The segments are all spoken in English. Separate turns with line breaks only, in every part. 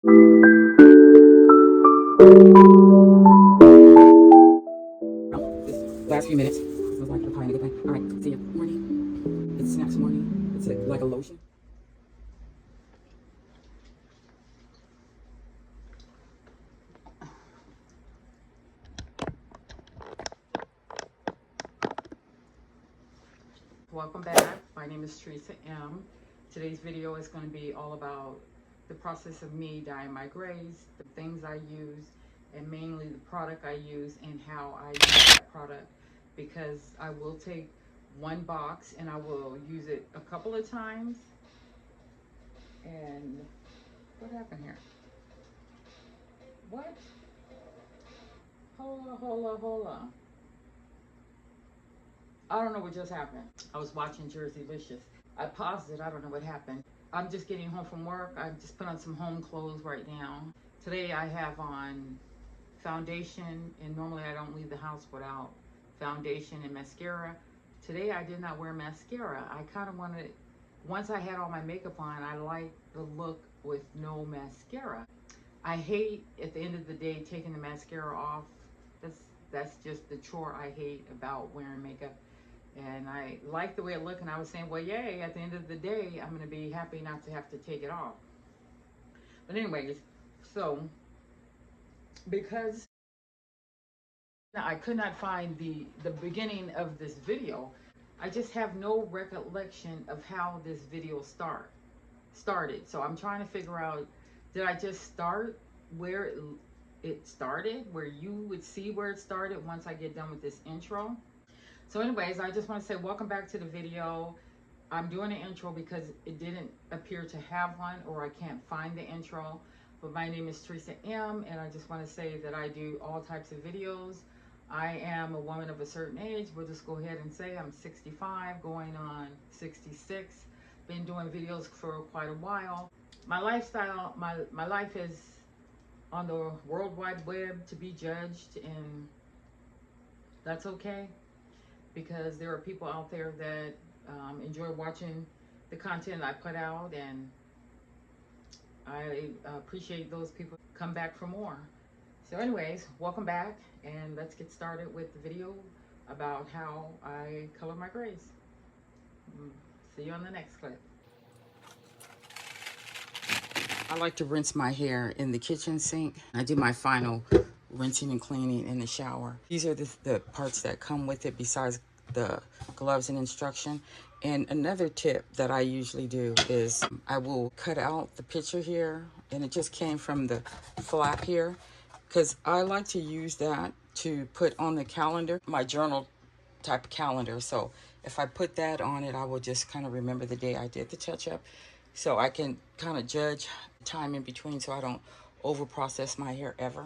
This last few minutes was like the pie and a good thing. All right, see you. Morning. It's snaps morning. It's like a lotion. Welcome back. My name is Theresa M. Today's video is going to be all about the process of me dyeing my grays, the things I use, and mainly the product I use and how I use that product, because I will take one box and I will use it a couple of times. And what happened here? What? Hold on. I don't know what just happened. I was watching Jersey Vicious. I paused it. I don't know what happened. I'm just getting home from work. I just put on some home clothes right now. Today I have on foundation, and normally I don't leave the house without foundation and mascara. Today I did not wear mascara. I kind of wanted, once I had all my makeup on, I like the look with no mascara. I hate at the end of the day taking the mascara off. That's just the chore I hate about wearing makeup. And I like the way it looked, and I was saying, well, yay, at the end of the day, I'm going to be happy not to have to take it off. But anyways, so because I could not find the beginning of this video, I just have no recollection of how this video started. So I'm trying to figure out, did I just start where it started, where you would see where it started once I get done with this intro? So anyways, I just want to say welcome back to the video. I'm doing an intro because it didn't appear to have one, or I can't find the intro. But my name is Theresa M, and I just want to say that I do all types of videos. I am a woman of a certain age. We'll just go ahead and say I'm 65, going on 66. Been doing videos for quite a while. My lifestyle, my life is on the World Wide Web to be judged, and that's okay, because there are people out there that enjoy watching the content I put out, and I appreciate those people come back for more. So anyways, welcome back, and let's get started with the video about how I color my grays. See you on the next clip. I like to rinse my hair in the kitchen sink. I do my final rinsing and cleaning in the shower. These are the parts that come with it, besides the gloves and instruction. And another tip that I usually do is I will cut out the picture here, and it just came from the flap here, because I like to use that to put on the calendar, my journal type calendar. So if I put that on it, I will just kind of remember the day I did the touch-up, so I can kind of judge time in between, so I don't over process my hair ever.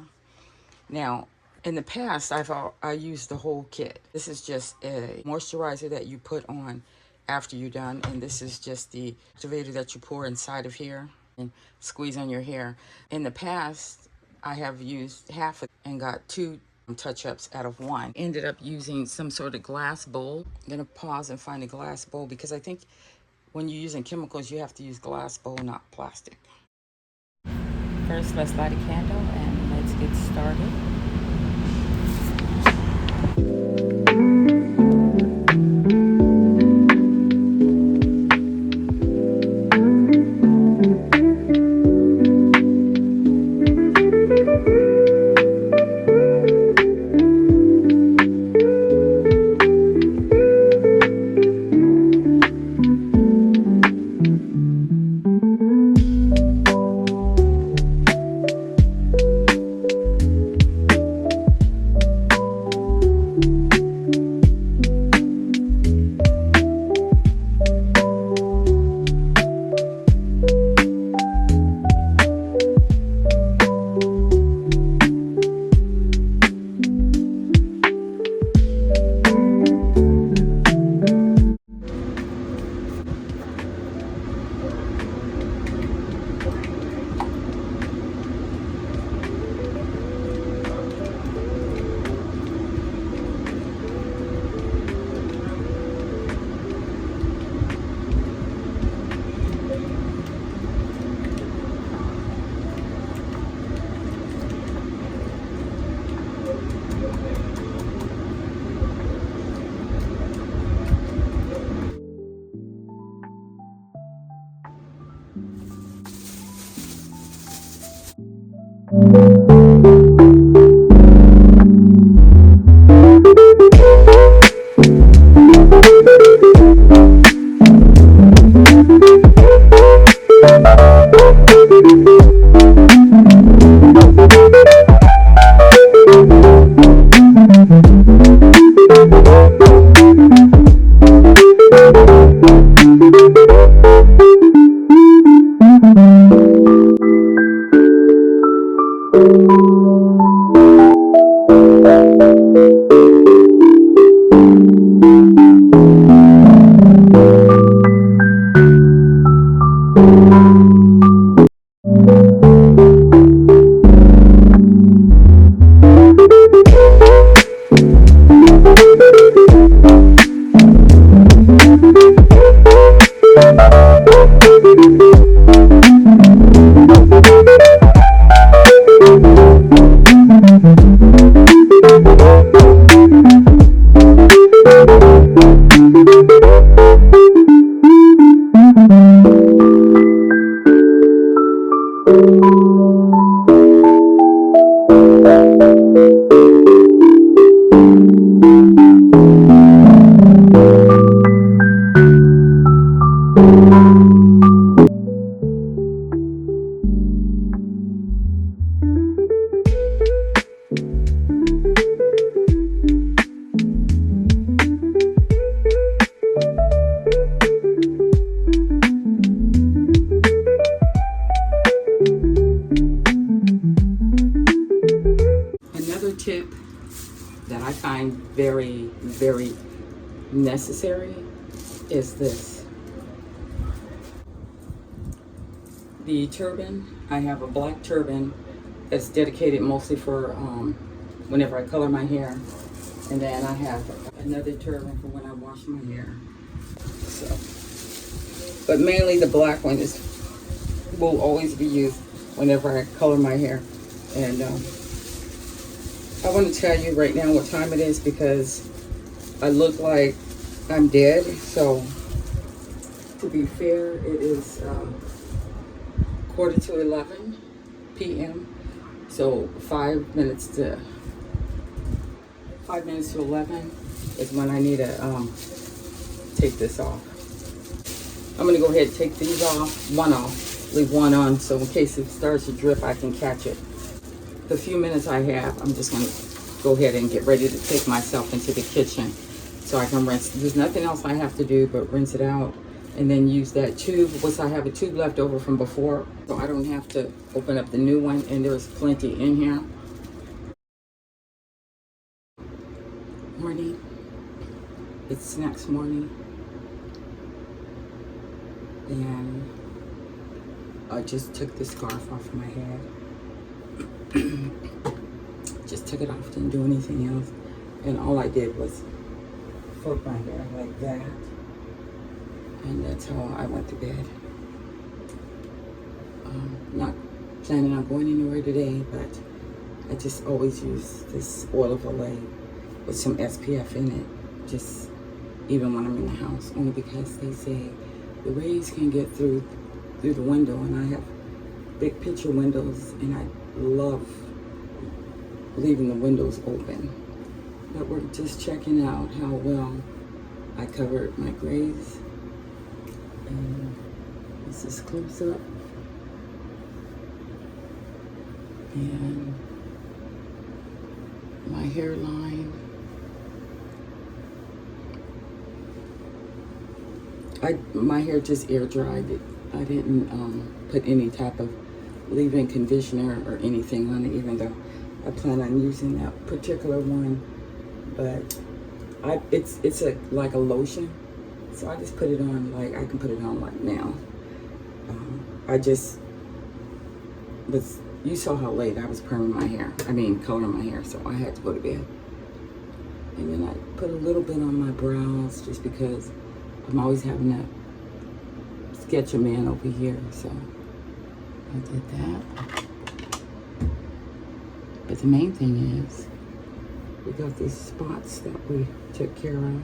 Now, in the past, I used the whole kit. This is just a moisturizer that you put on after you're done, and this is just the activator that you pour inside of here and squeeze on your hair. In the past, I have used half of it and got 2 touch-ups out of 1. Ended up using some sort of glass bowl. I'm gonna pause and find a glass bowl, because I think when you're using chemicals, you have to use glass bowl, not plastic. First, let's light a candle and let's get started. Tip that I find very, very necessary is this. The turban, I have a black turban that's dedicated mostly for whenever I color my hair. And then I have another turban for when I wash my hair. So, but mainly the black one will always be used whenever I color my hair. And I want to tell you right now what time it is because I look like I'm dead. So to be fair, it is 11:45 p.m. So 5 minutes to 11 is when I need to take this off. I'm gonna go ahead and take these off, one off, leave one on, so in case it starts to drip, I can catch it. The few minutes I have, I'm just gonna go ahead and get ready to take myself into the kitchen so I can rinse. There's nothing else I have to do but rinse it out and then use that tube. I have a tube left over from before, so I don't have to open up the new one, and there's plenty in here. Morning. It's next morning. And I just took the scarf off my head. Just took it off, didn't do anything else. And all I did was flip my hair like that. And that's how I went to bed. Not planning on going anywhere today, but I just always use this oil of Olay with some SPF in it, just even when I'm in the house, only because they say the rays can get through the window, and I have big picture windows, and I love leaving the windows open. But we're just checking out how well I covered my grays. And this is close up. And my hairline. My hair just air dried it. I didn't put any type of leave-in conditioner or anything on it, even though I plan on using that particular one. But it's like a lotion, so I just put it on, like I can put it on like now. You saw how late I was coloring my hair, so I had to go to bed. And then I put a little bit on my brows just because I'm always having to sketch a man over here, so I did that. But the main thing is, we got these spots that we took care of.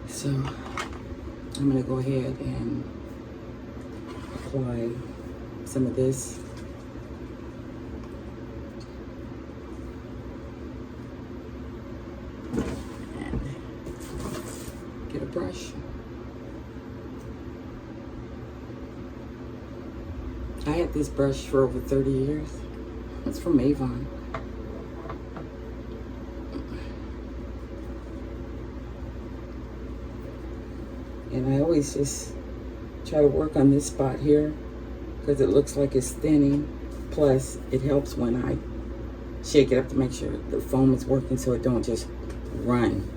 So I'm gonna go ahead and apply some of this
had this brush for over 30 years. It's from Avon. And I always just try to work on this spot here because it looks like it's thinning. Plus, it helps when I shake it up to make sure the foam is working so it don't just run.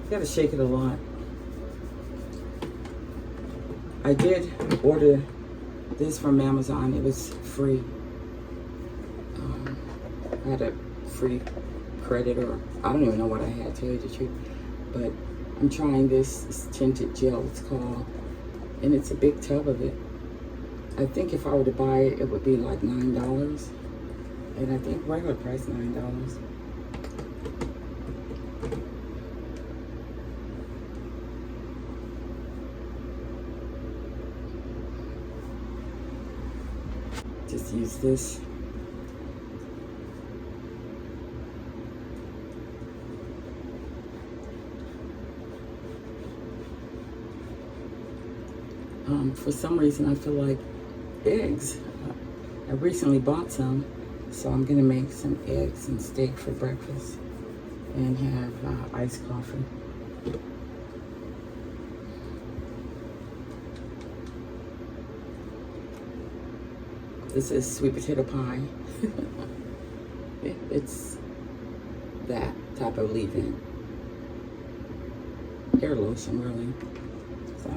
You gotta shake it a lot. I did order this from Amazon. It was free. I had a free credit, or I don't even know what I had, to tell you the truth. But I'm trying this tinted gel, it's called, and it's a big tub of it. I think if I were to buy it, it would be like $9, and I think regular price $9. Just use this. For some reason, I feel like eggs. I recently bought some, so I'm gonna make some eggs and steak for breakfast and have iced coffee. This is sweet potato pie. It's that type of leave-in. Hair lotion, really. So,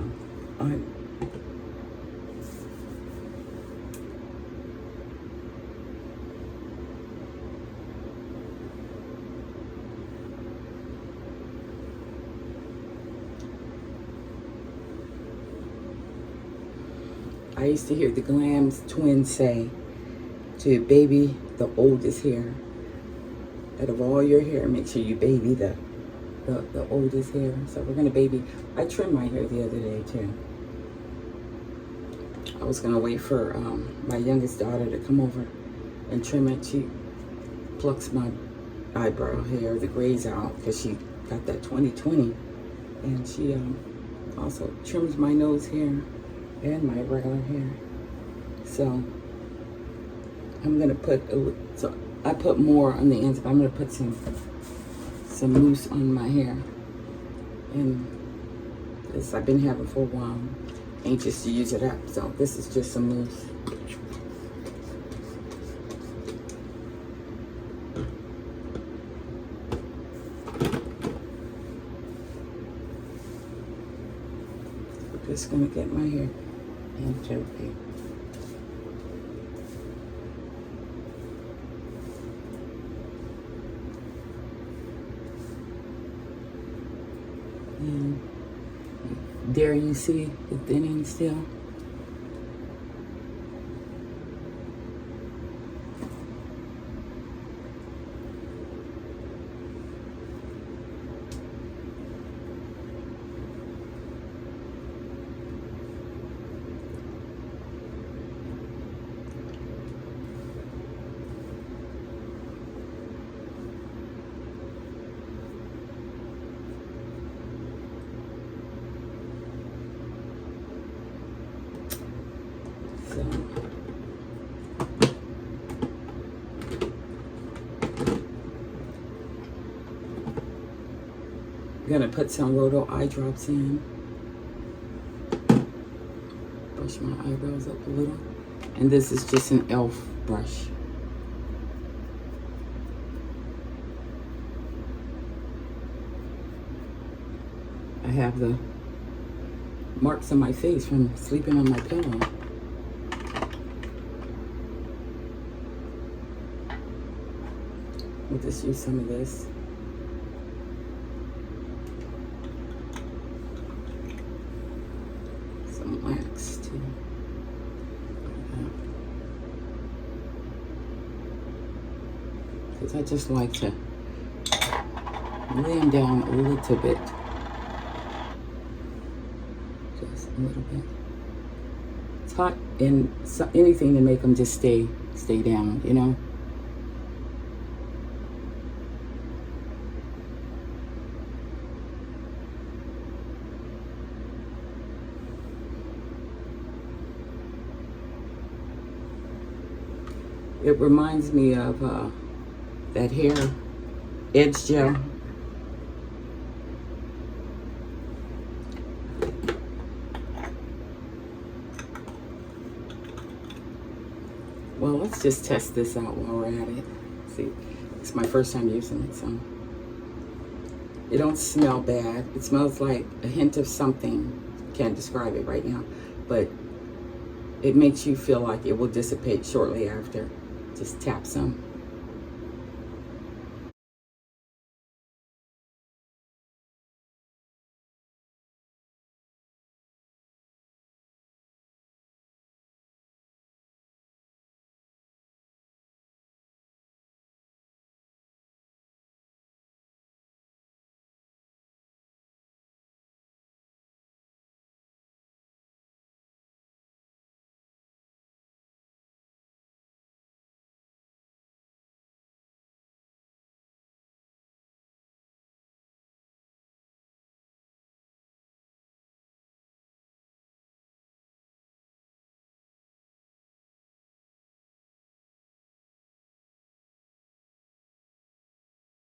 I used to hear the Glam's twins say to baby the oldest hair. Out of all your hair, make sure you baby the oldest hair. So we're gonna baby. I trimmed my hair the other day too. I was gonna wait for my youngest daughter to come over and trim it. She plucks my eyebrow hair, the grays out, because she got that 20/20, and she also trims my nose hair and my regular hair. So I'm gonna put so I put more on the ends, but I'm gonna put some mousse on my hair. And this I've been having for a while, anxious to use it up. So this is just some mousse. I'm just gonna get my hair into it. And there you see the thinning still. I'm gonna put some Roto eye drops in. Brush my eyebrows up a little. And this is just an e.l.f. brush. I have the marks on my face from sleeping on my pillow. We'll just use some of this. Some wax too. Because I just like to lay them down a little bit. Just a little bit. It's hot, and so anything to make them just stay down, you know. It reminds me of that hair edge gel. Well, let's just test this out while we're at it. See, it's my first time using it, so it don't smell bad. It smells like a hint of something. Can't describe it right now, but it makes you feel like it will dissipate shortly after. Just tap some.